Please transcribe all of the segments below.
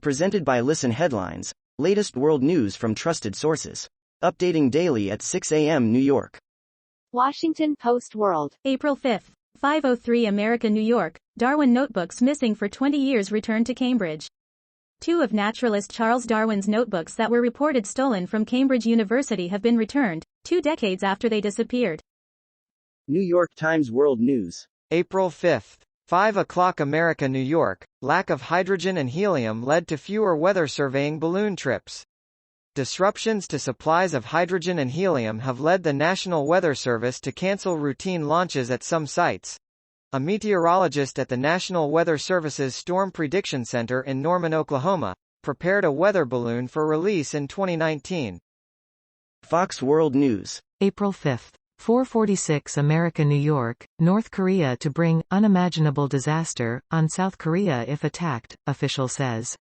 Presented by Listen Headlines, latest world news from trusted sources. Updating daily at 6 a.m. New York. Washington Post World. April 5, 5:03 America, New York. Darwin notebooks missing for 20 years return to Cambridge. Two of naturalist Charles Darwin's notebooks that were reported stolen from Cambridge University have been returned, 2 decades after they disappeared. New York Times World News. April 5, 5 o'clock America, New York. Lack of hydrogen and helium led to fewer weather surveying balloon trips. Disruptions to supplies of hydrogen and helium have led the National Weather Service to cancel routine launches at some sites. A meteorologist at the National Weather Service's Storm Prediction Center in Norman, Oklahoma, prepared a weather balloon for release in 2019. Fox World News. April 5, 4:46 America, New York. North Korea to bring unimaginable disaster on South Korea if attacked, official says.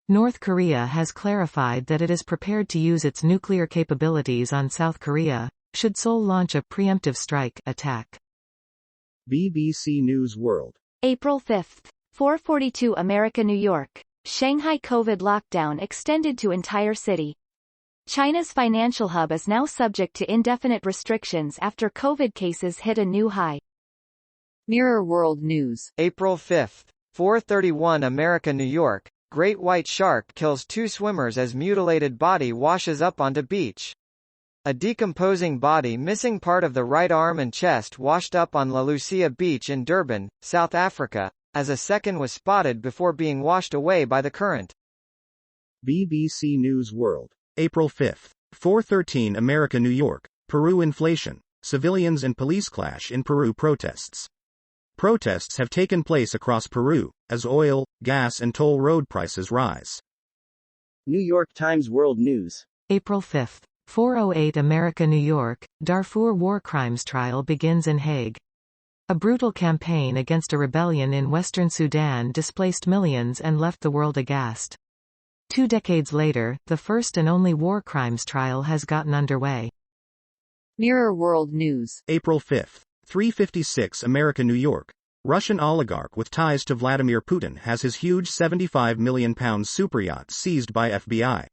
North Korea has clarified that it is prepared to use its nuclear capabilities on South Korea, should Seoul launch a preemptive strike attack. BBC News World. April 5, 4:42 America, New York. Shanghai Covid lockdown extended to entire city. China's financial hub is now subject to indefinite restrictions after COVID cases hit a new high. Mirror World News. April 5, 4:31 America, New York. Great white shark kills 2 swimmers as mutilated body washes up onto beach. A decomposing body missing part of the right arm and chest washed up on La Lucia Beach in Durban, South Africa, as a second was spotted before being washed away by the current. BBC News World. April 5, 4:13 America, New York. Peru inflation. Civilians and police clash in Peru protests. Protests have taken place across Peru, as oil, gas and toll road prices rise. New York Times World News. April 5, 4:08 America, New York. Darfur war crimes trial begins in Hague. A brutal campaign against a rebellion in western Sudan displaced millions and left the world aghast. 2 decades later, the first and only war crimes trial has gotten underway. Mirror World News. April 5, 3:56 America, New York. Russian oligarch with ties to Vladimir Putin has his huge £75 million superyacht seized by FBI.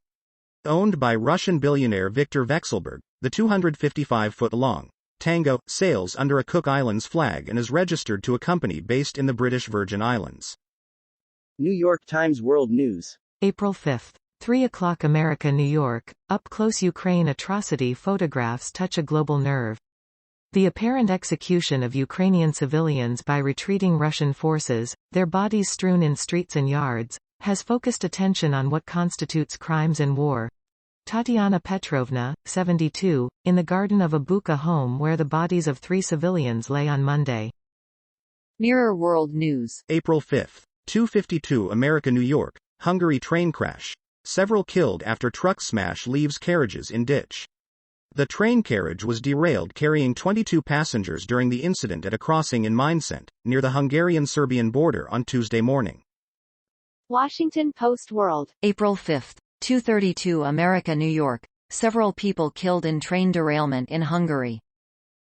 Owned by Russian billionaire Viktor Vekselberg, the 255-foot-long Tango sails under a Cook Islands flag and is registered to a company based in the British Virgin Islands. New York Times World News. April 5, 3 o'clock America, New York. Up-close Ukraine atrocity photographs touch a global nerve. The apparent execution of Ukrainian civilians by retreating Russian forces, their bodies strewn in streets and yards, has focused attention on what constitutes crimes in war. Tatiana Petrovna, 72, in the garden of a Bucha home where the bodies of 3 civilians lay on Monday. Mirror World News. April 5, 2:52 America, New York. Hungary train crash. Several killed after truck smash leaves carriages in ditch. The train carriage was derailed carrying 22 passengers during the incident at a crossing in Mindset, near the Hungarian-Serbian border on Tuesday morning. Washington Post World. April 5, 2:32 America, New York. Several people killed in train derailment in Hungary.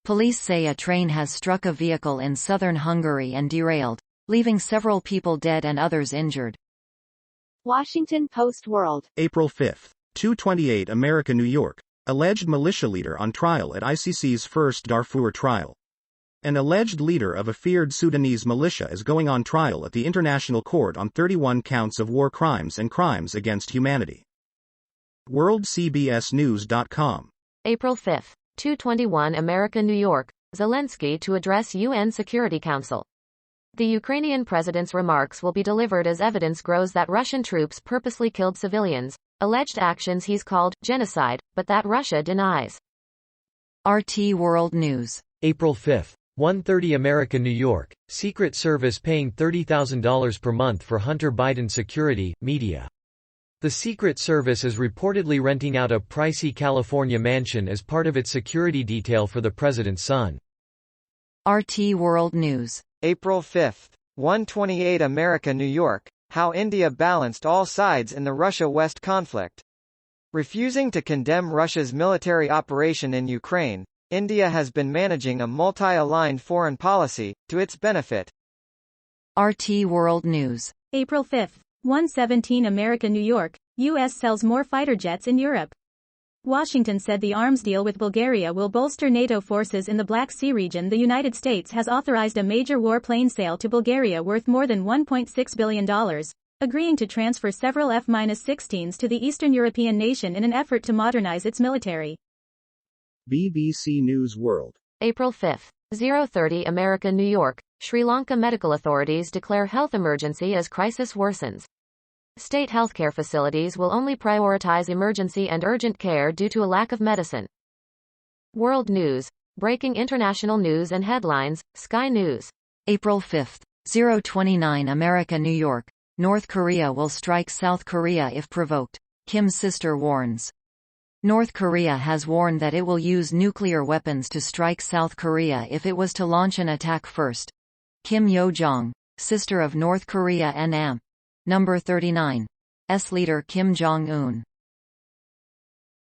Police say a train has struck a vehicle in southern Hungary and derailed, leaving several people dead and others injured. Washington Post World. April 5, 2:28 America, New York. Alleged militia leader on trial at ICC's first Darfur trial. An alleged leader of a feared Sudanese militia is going on trial at the International Court on 31 counts of war crimes and crimes against humanity. WorldCBSNews.com. April 5, 2:21 America, New York. Zelensky to address UN Security Council. The Ukrainian president's remarks will be delivered as evidence grows that Russian troops purposely killed civilians, alleged actions he's called genocide, but that Russia denies. RT World News. April 5, 1:30 America, New York. Secret Service paying $30,000 per month for Hunter Biden security, media. The Secret Service is reportedly renting out a pricey California mansion as part of its security detail for the president's son. RT World News. April 5, 1:28 America, New York. How India balanced all sides in the Russia-West conflict. Refusing to condemn Russia's military operation in Ukraine, India has been managing a multi-aligned foreign policy, to its benefit. RT World News. April 5, 1:17 America New York, U.S. sells more fighter jets in Europe. Washington said the arms deal with Bulgaria will bolster NATO forces in the Black Sea region. The United States has authorized a major warplane sale to Bulgaria worth more than $1.6 billion, agreeing to transfer several F-16s to the Eastern European nation in an effort to modernize its military. BBC News World. April 5. 0:30 America New York, Sri Lanka medical authorities declare health emergency as crisis worsens. State healthcare facilities will only prioritize emergency and urgent care due to a lack of medicine. World News. Breaking international news and headlines, Sky News. April 5. 0:29 America New York. North Korea will strike South Korea if provoked. Kim's sister warns. North Korea has warned that it will use nuclear weapons to strike South Korea if it was to launch an attack first. Kim Yo-jong, sister of North Korea and No. 39's leader Kim Jong-un,